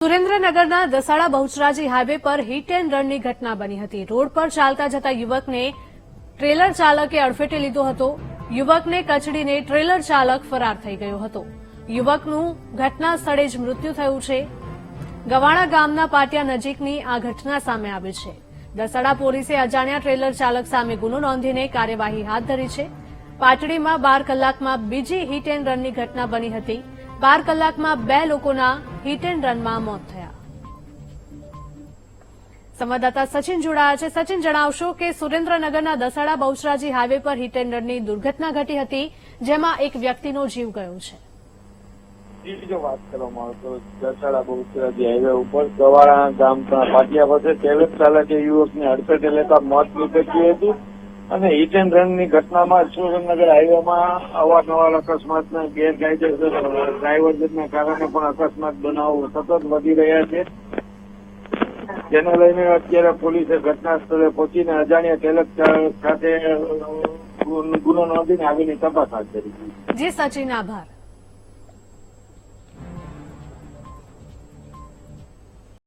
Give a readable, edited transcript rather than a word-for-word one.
સુરેન્દ્રનગરના દસાડા બહુચરાજી હાઈવે પર hit and રનની ઘટના બની હતી। રોડ પર ચાલતા જતા યુવકને ટ્રેલર ચાલકે અડફેટે લીધો હતો। યુવકને કચડીને ટ્રેલર ચાલક ફરાર થઈ ગયો હતો। યુવકનું ઘટના સ્થળે જ મૃત્યુ થયું છે। ગવાણા ગામના પાટિયા નજીકની આ ઘટના સામે આવી છે। દસાડા પોલીસે અજાણ્યા ટ્રેલર ચાલક સામે ગુનો નોંધીને કાર્યવાહી હાથ ધરી છે। પાટડીમાં 12 કલાકમાં બીજી હિટ એન્ડ રનની ઘટના બની હતી। 12 કલાકમાં 2 લોકોના હિટ એન્ડ રનમાં મોત થયા। સંવાદદાતા સચિન જોડાયા છે। સચિન, જણાવશો કે સુરેન્દ્રનગરના દસાડા બહુચરાજી હાઈવે પર હિટ એન્ડ રનની દુર્ઘટના ઘટી હતી, જેમાં એક વ્યક્તિનો જીવ ગયો છે। જો વાત કરવામાં આવે તો દસાડા બહુચરાજી હાઈવે ઉપર ગવાણા ગામના પાટિયા પાસે ટ્રેલર ચાલકે યુવકને અડફેટે લેતા મોત નીપજ્યું હતું અને હિટ એન્ડ રનની ઘટનામાં સુરેન્દ્રનગર હાઈવેમાં અવારનવાર અકસ્માતના ગેરકાયદેસર ડ્રાઈવરના કારણે પણ અકસ્માત બનાવો સતત વધી રહ્યા છે, જેને લઈને અત્યારે પોલીસે ઘટના સ્થળે પહોંચીને અજાણ્યા ટ્રેલર ચાલક સાથે ગુનો નોંધીને આગળની તપાસ હાથ ધરી છે। જી સચિન, આભાર।